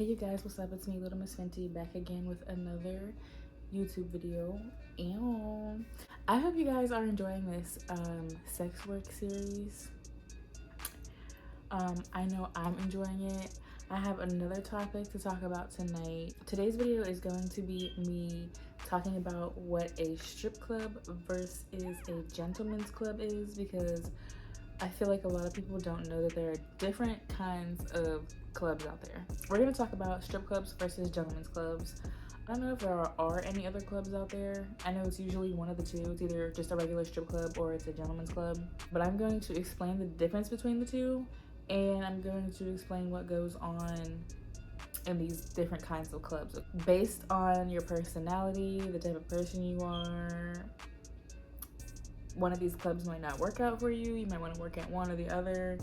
Hey you guys, what's up? It's me, Lilmissfenty, back again with another YouTube video. And I hope you guys are enjoying this sex work series. I know I'm enjoying it. I have another topic to talk about tonight. Today's video is going to be me talking about what a strip club versus a gentleman's club is, because I feel like a lot of people don't know that there are different kinds of clubs out there. We're going to talk about strip clubs versus gentlemen's clubs. I don't know if there are any other clubs out there. I know it's usually one of the two. It's either just a regular strip club or it's a gentleman's club. But I'm going to explain the difference between the two, and I'm going to explain what goes on in these different kinds of clubs. Based on your personality, the type of person you are, one of these clubs might not work out for you. You might want to work at one or the other.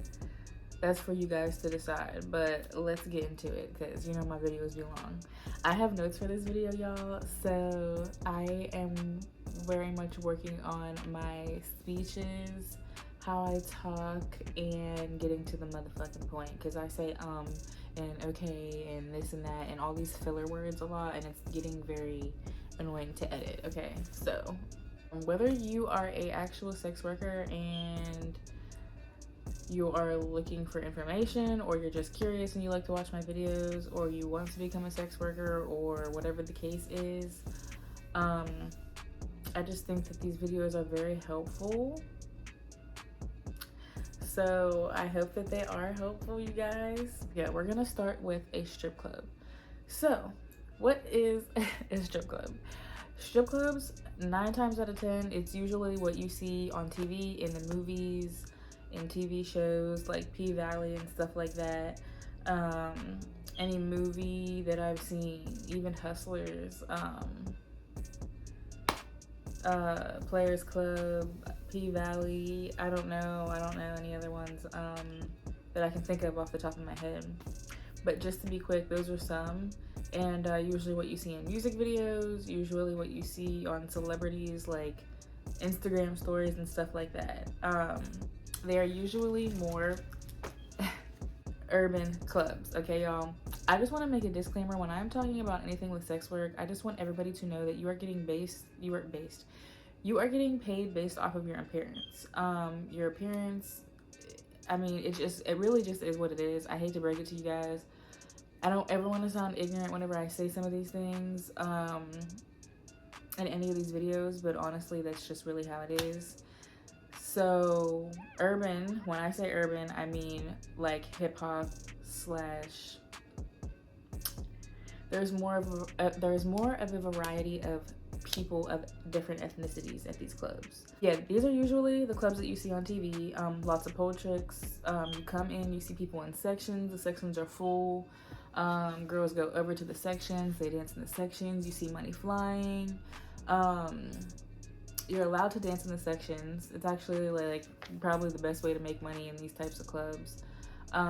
That's for you guys to decide, but let's get into it because you know my videos be long. I have notes for this video, y'all, so I am very much working on my speeches, how I talk, and getting to the motherfucking point, because I say and okay and this and that and all these filler words a lot, and it's getting very annoying to edit. Okay, so whether you are a actual sex worker and you are looking for information, or you're just curious and you like to watch my videos, or you want to become a sex worker, or whatever the case is, I just think that these videos are very helpful. So I hope that they are helpful, you guys. Yeah, we're gonna start with a strip club. So what is a strip club? Strip clubs, 9 times out of 10, it's usually what you see on TV, in the movies, in TV shows like P-Valley and stuff like that. Any movie that I've seen, even Hustlers, Players Club, P-Valley, I don't know any other ones that I can think of off the top of my head. But just to be quick, those are some. And usually what you see in music videos, usually what you see on celebrities like Instagram stories and stuff like that. They are usually more urban clubs, okay, y'all? I just want to make a disclaimer when I'm talking about anything with sex work. I just want everybody to know that you are getting paid based off of your appearance. Your appearance, I mean, it really just is what it is. I hate to break it to you guys. I don't ever want to sound ignorant whenever I say some of these things in any of these videos, but honestly, that's just really how it is. So urban, when I say urban, I mean like hip-hop slash, there's more of a variety of people of different ethnicities at these clubs. Yeah, these are usually the clubs that you see on TV. Lots of pole tricks. You come in, you see people in sections. The sections are full. Girls go over to the sections, they dance in the sections, you see money flying. You're allowed to dance in the sections. It's actually like probably the best way to make money in these types of clubs,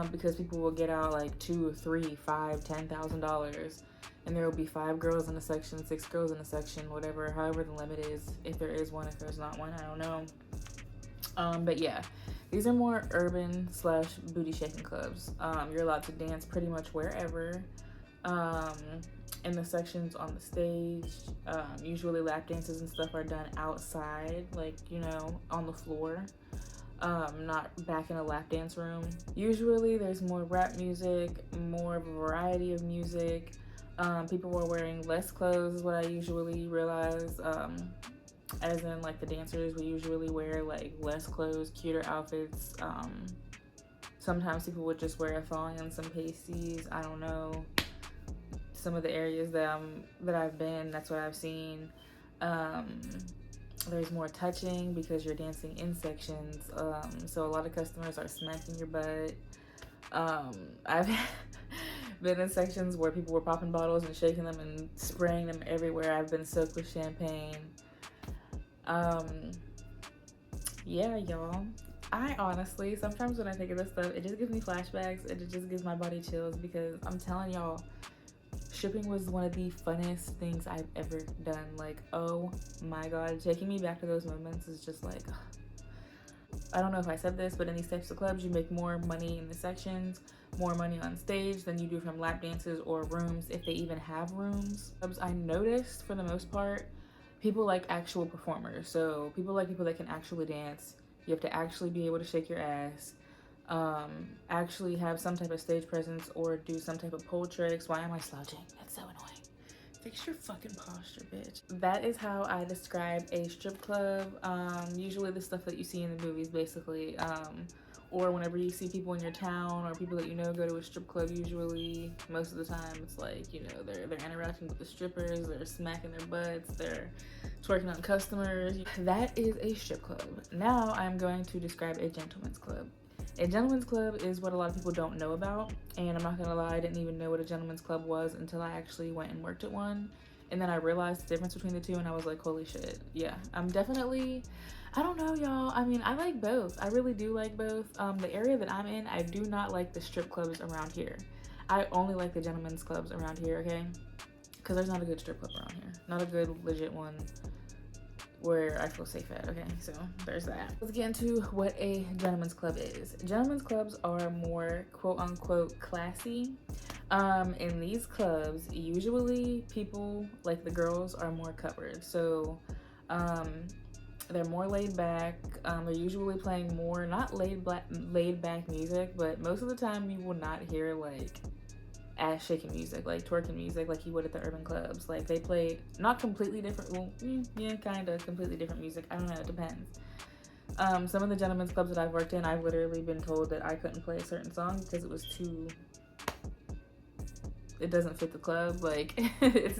because people will get out like $2, $3, $5, $10,000, and there will be 5 girls in a section, 6 girls in a section, however the limit is, if there is one, if there's not one, I don't know. But yeah, these are more urban slash booty shaking clubs. You're allowed to dance pretty much wherever. In the sections, on the stage, usually lap dances and stuff are done outside, like, you know, on the floor, not back in a lap dance room. Usually there's more rap music, more of a variety of music. People were wearing less clothes is what I usually realize, as in like the dancers will usually wear like less clothes, cuter outfits. Sometimes people would just wear a thong and some pasties. I don't know. Some of the areas that I've been, that's what I've seen. There's more touching because you're dancing in sections. So a lot of customers are smacking your butt. I've been in sections where people were popping bottles and shaking them and spraying them everywhere. I've been soaked with champagne. Yeah, y'all. I honestly, sometimes when I think of this stuff, it just gives me flashbacks and it just gives my body chills, because I'm telling y'all, stripping was one of the funnest things I've ever done. Like, oh my god, taking me back to those moments is just like, I don't know if I said this, but in these types of clubs, you make more money in the sections, more money on stage than you do from lap dances or rooms, if they even have rooms. I noticed, for the most part, people like actual performers. So people like people that can actually dance. You have to actually be able to shake your ass, actually have some type of stage presence or do some type of pole tricks. Why am I slouching? That's so annoying. Fix your fucking posture, bitch. That is how I describe a strip club. Usually the stuff that you see in the movies, basically. Or whenever you see people in your town or people that you know go to a strip club, usually, most of the time, it's like, you know, they're interacting with the strippers, they're smacking their butts, they're twerking on customers. That is a strip club. Now I'm going to describe a gentleman's club. A gentleman's club is what a lot of people don't know about, and I'm not gonna lie, I didn't even know what a gentleman's club was until I actually went and worked at one, and then I realized the difference between the two, and I was like, holy shit. Yeah, I'm definitely, I don't know, y'all. I mean, I like both. I really do like both. The area that I'm in, I do not like the strip clubs around here. I only like the gentlemen's clubs around here, okay? Because there's not a good strip club around here. Not a good, legit one where I feel safe at. Okay, so there's that. Let's get into what a gentleman's club is. Gentlemen's clubs are more quote-unquote classy. In these clubs, usually people, like the girls, are more covered. So they're more laid back. They're usually playing more, not laid back music, but most of the time you will not hear like ass shaking music, like twerking music, like you would at the urban clubs. Like they play not completely different, well, yeah, kind of completely different music. I don't know, it depends. Some of the gentlemen's clubs that I've worked in, I've literally been told that I couldn't play a certain song because it was it doesn't fit the club. Like it's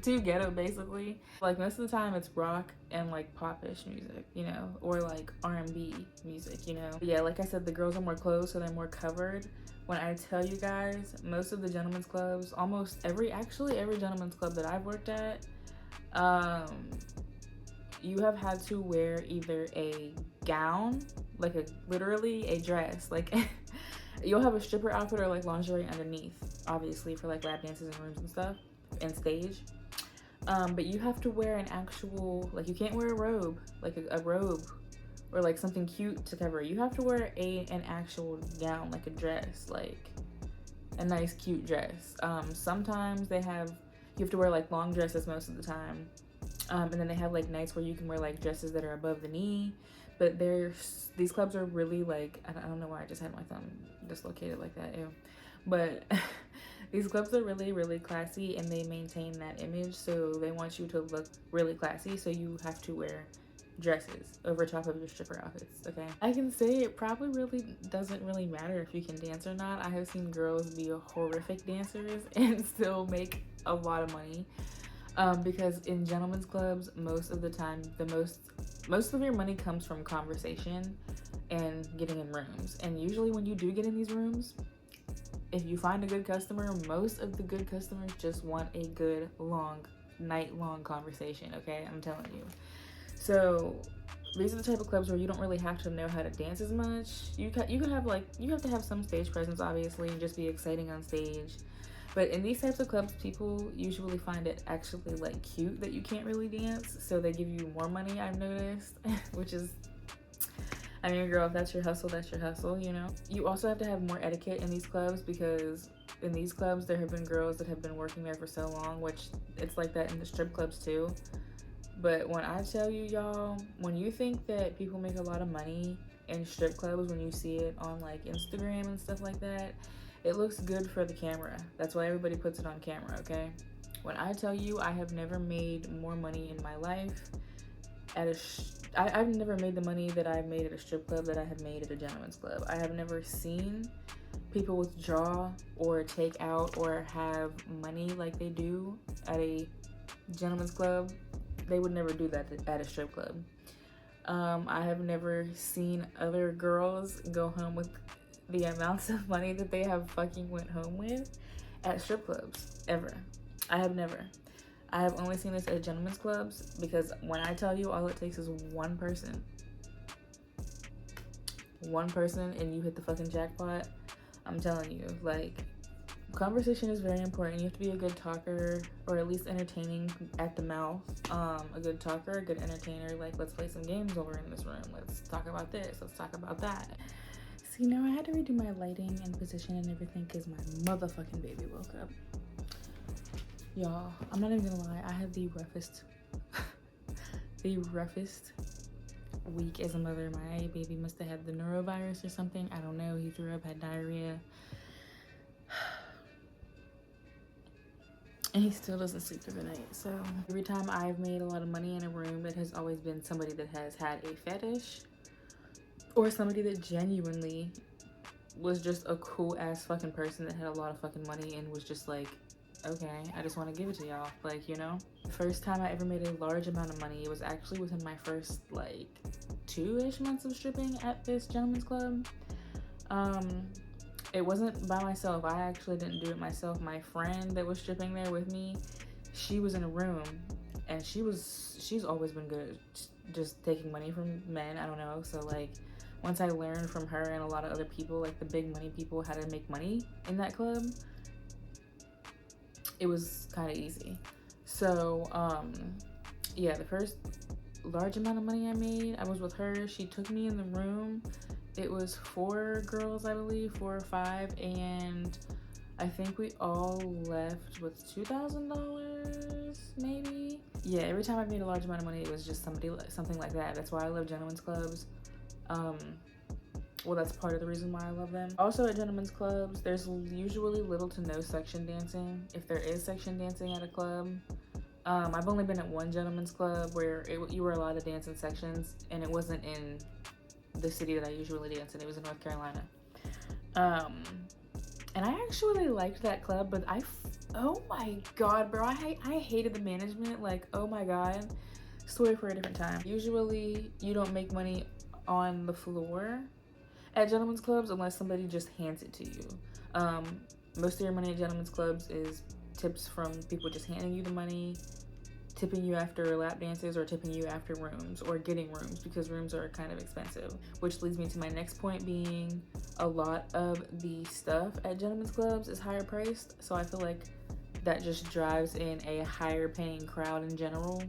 too ghetto, basically. Like most of the time it's rock and like popish music, you know, or like R&B music, you know. But yeah, like I said, the girls are more clothed, so they're more covered. When I tell you guys, most of the gentlemen's clubs, almost every gentlemen's club that I've worked at, you have had to wear either a gown, like literally a dress, like you'll have a stripper outfit or like lingerie underneath, obviously for like lap dances and rooms and stuff, and stage. But you have to wear an actual, like you can't wear a robe, like a robe or like something cute to cover. You have to wear an actual gown, like a dress, like a nice cute dress. Sometimes you have to wear like long dresses most of the time. And then they have like nights where you can wear like dresses that are above the knee. But these clubs are really like, I don't know why I just had my thumb dislocated like that, ew. But these clubs are really, really classy and they maintain that image. So they want you to look really classy. So you have to wear dresses over top of your stripper outfits, okay? I can say it probably really doesn't really matter if you can dance or not. I have seen girls be horrific dancers and still make a lot of money. Because in gentlemen's clubs, most of the time, most of your money comes from conversation and getting in rooms. And usually when you do get in these rooms, if you find a good customer, most of the good customers just want a good night-long conversation, okay? I'm telling you. So these are the type of clubs where you don't really have to know how to dance as much. You have to have some stage presence, obviously, and just be exciting on stage. But in these types of clubs, people usually find it actually like cute that you can't really dance, so they give you more money, I've noticed, which is, I mean, girl, if that's your hustle, you know? You also have to have more etiquette in these clubs because in these clubs, there have been girls that have been working there for so long, which it's like that in the strip clubs too. But when I tell you, y'all, when you think that people make a lot of money in strip clubs, when you see it on like Instagram and stuff like that, it looks good for the camera. That's why everybody puts it on camera, okay? When I tell you I have never made more money in my life I've never made the money that I've made at a strip club that I have made at a gentleman's club. I have never seen people withdraw or take out or have money like they do at a gentleman's club. They would never do that at a strip club. I have never seen other girls go home with the amounts of money that they have fucking went home with at strip clubs, ever. I have never. I have only seen this at gentlemen's clubs because when I tell you, all it takes is one person and you hit the fucking jackpot. I'm telling you, like, Conversation is very important. You have to be a good talker, or at least entertaining at the mouth. A good talker, a good entertainer. Like, let's play some games over in this room. Let's talk about this. Let's talk about that. See, now I had to redo my lighting and position and everything because my motherfucking baby woke up. Y'all, I'm not even gonna lie. I had the roughest, the roughest week as a mother. My baby must have had the norovirus or something. I don't know. He threw up, had diarrhea. And he still doesn't sleep through the night. So every time I've made a lot of money in a room, it has always been somebody that has had a fetish, or somebody that genuinely was just a cool ass fucking person that had a lot of fucking money and was just like, okay, I just want to give it to y'all. Like, you know, the first time I ever made a large amount of money, it was actually within my first like 2-ish months of stripping at this gentleman's club. It wasn't by myself. I actually didn't do it myself. My friend that was stripping there with me, she was in a room, and she's always been good at just taking money from men. I don't know. So like, once I learned from her and a lot of other people, like the big money people, how to make money in that club, it was kind of easy. So yeah, the first large amount of money I made, I was with her. She took me in the room. It was 4 girls, I believe, 4 or 5, and I think we all left with $2,000, maybe. Yeah, every time I made a large amount of money, it was just something like that. That's why I love gentlemen's clubs. Well, that's part of the reason why I love them. Also, at gentlemen's clubs, there's usually little to no section dancing. If there is section dancing at a club, I've only been at one gentlemen's club where you were allowed to dance in sections, and it wasn't in the city that I usually dance in. It was in North Carolina. And I actually liked that club, but oh my god, bro, I hated the management. Like, oh my god. Story for a different time. Usually you don't make money on the floor at gentlemen's clubs unless somebody just hands it to you. Most of your money at gentlemen's clubs is tips from people just handing you the money, tipping you after lap dances, or tipping you after rooms, or getting rooms, because rooms are kind of expensive. Which leads me to my next point, being a lot of the stuff at gentlemen's clubs is higher priced. So I feel like that just drives in a higher paying crowd in general.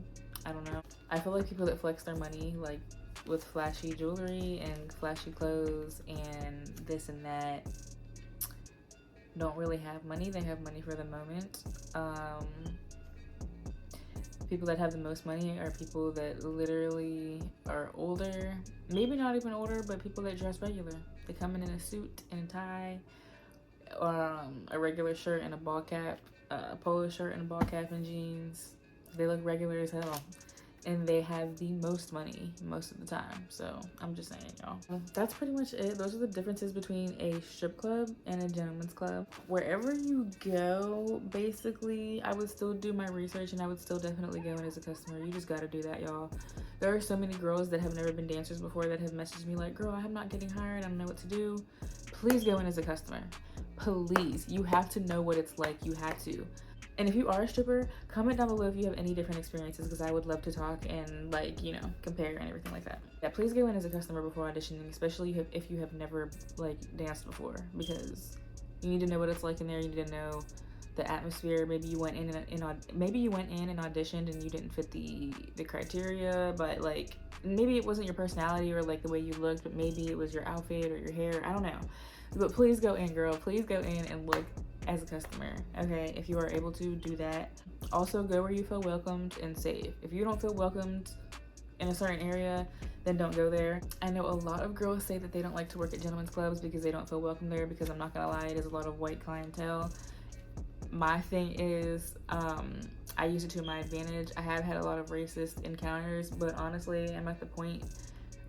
I don't know. I feel like people that flex their money, like with flashy jewelry and flashy clothes and this and that, don't really have money. They have money for the moment. People that have the most money are people that literally are older, maybe not even older, but people that dress regular. They come in a suit and a tie, a regular shirt and a ball cap, a polo shirt and a ball cap and jeans. They look regular as hell, and they have the most money most of the time. So I'm just saying, y'all. That's pretty much it. Those are the differences between a strip club and a gentleman's club. Wherever you go, basically, I would still do my research, and I would still definitely go in as a customer. You just gotta do that, y'all. There are so many girls that have never been dancers before that have messaged me like, girl, I'm not getting hired, I don't know what to do. Please go in as a customer. Please. You have to know what it's like. You have to. And if you are a stripper, comment down below if you have any different experiences, because I would love to talk and, like, you know, compare and everything like that. Yeah, please go in as a customer before auditioning, especially if you have never, like, danced before, because you need to know what it's like in there. You need to know the atmosphere. Maybe you went in and auditioned and you didn't fit the criteria, but, like, maybe it wasn't your personality or, like, the way you looked, but maybe it was your outfit or your hair. I don't know. But please go in, girl. Please go in and look as a customer, okay? If you are able to do that. Also, go where you feel welcomed and safe. If you don't feel welcomed in a certain area, then don't go there. I know a lot of girls say that they don't like to work at gentlemen's clubs because they don't feel welcome there, because I'm not gonna lie, it is a lot of white clientele. My thing is, I use it to my advantage. I have had a lot of racist encounters, but honestly, I'm at the point,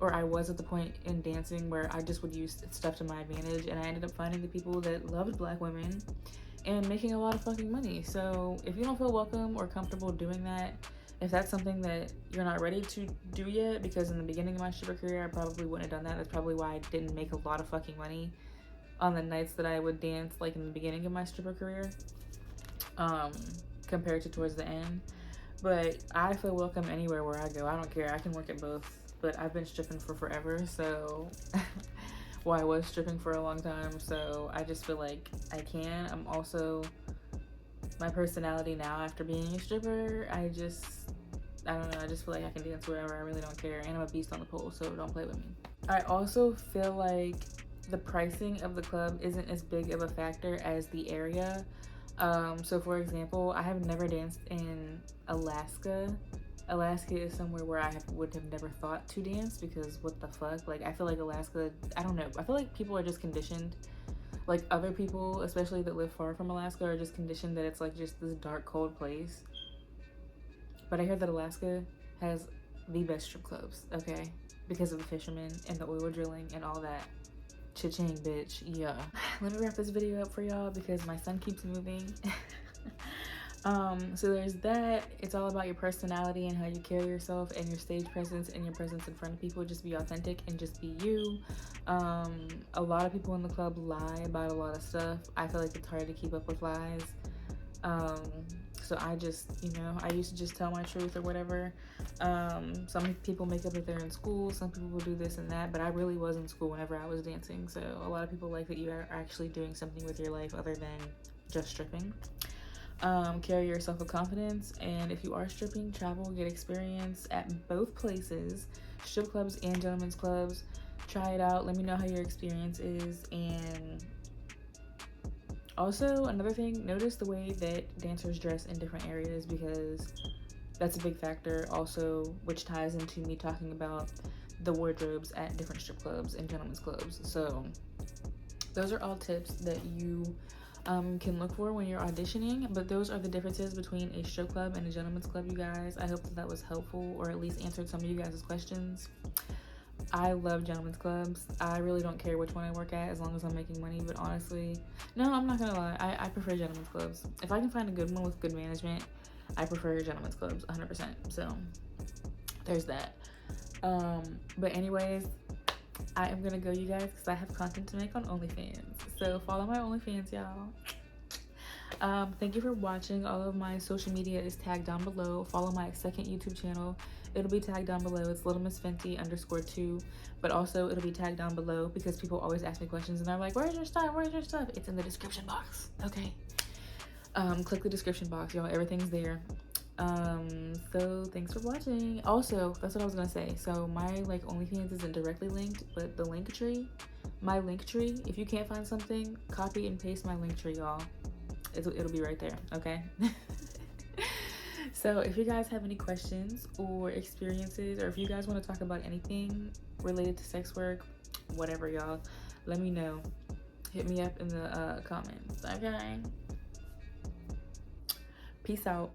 or I was at the point in dancing where I just would use stuff to my advantage, and I ended up finding the people that loved black women and making a lot of fucking money. So if you don't feel welcome or comfortable doing that, if that's something that you're not ready to do yet, because in the beginning of my stripper career, I probably wouldn't have done that. That's probably why I didn't make a lot of fucking money on the nights that I would dance, like in the beginning of my stripper career, compared to towards the end. But I feel welcome anywhere where I go. I don't care. I can work at both. But I've been stripping for forever, so Well, I was stripping for a long time, so I just feel like I can. I'm also, my personality now after being a stripper, I don't know, I just feel like I can dance wherever. I really don't care, and I'm a beast on the pole, so don't play with me. I also feel like the pricing of the club isn't as big of a factor as the area. So for example, I have never danced in Alaska. Alaska is somewhere where would have never thought to dance, because what the fuck? Like, I feel like Alaska, I don't know, I feel like people are just conditioned, like other people, especially that live far from Alaska, are just conditioned that it's like just this dark, cold place. But I hear that Alaska has the best strip clubs, okay? Because of the fishermen and the oil drilling and all that. Cha-ching, bitch. Yeah. Let me wrap this video up for y'all because my son keeps moving. So there's that. It's all about your personality and how you carry yourself and your stage presence and your presence in front of people. Just be authentic and just be you. A lot of people in the club lie about a lot of stuff. I feel like it's hard to keep up with lies. So I just, I used to just tell my truth or whatever. Some people make up that they're in school, some people will do this and that, but I really was in school whenever I was dancing. So a lot of people like that you are actually doing something with your life other than just stripping. Carry yourself with confidence, and if you are stripping, travel, get experience at both places, strip clubs and gentlemen's clubs. Try it out, let me know how your experience is. And also, another thing, notice the way that dancers dress in different areas, because that's a big factor also, which ties into me talking about the wardrobes at different strip clubs and gentlemen's clubs. So those are all tips that you can look for when you're auditioning, but those are the differences between a strip club and a gentleman's club, you guys. I hope that was helpful, or at least answered some of you guys' questions. I love gentlemen's clubs. I really don't care which one I work at as long as I'm making money, but honestly, no, I'm not gonna lie, I prefer gentlemen's clubs. If I can find a good one with good management, I prefer gentlemen's clubs 100%. So there's that. But anyways, I am gonna go, you guys, because I have content to make on OnlyFans. So follow my OnlyFans, y'all. Thank you for watching. All of my social media is tagged down below. Follow my second YouTube channel. It'll be tagged down below. It's lilmissfenty_2. But also it'll be tagged down below because people always ask me questions and they're like, where's your stuff? Where's your stuff? It's in the description box. Okay. Click the description box, y'all. Everything's there. So thanks for watching. Also, that's what I was gonna say. So my OnlyFans isn't directly linked, but the link tree, my link tree, if you can't find something, copy and paste my link tree, y'all. It'll be right there, okay? So if you guys have any questions or experiences, or if you guys want to talk about anything related to sex work, whatever, y'all, let me know. Hit me up in the comments, okay? Peace out.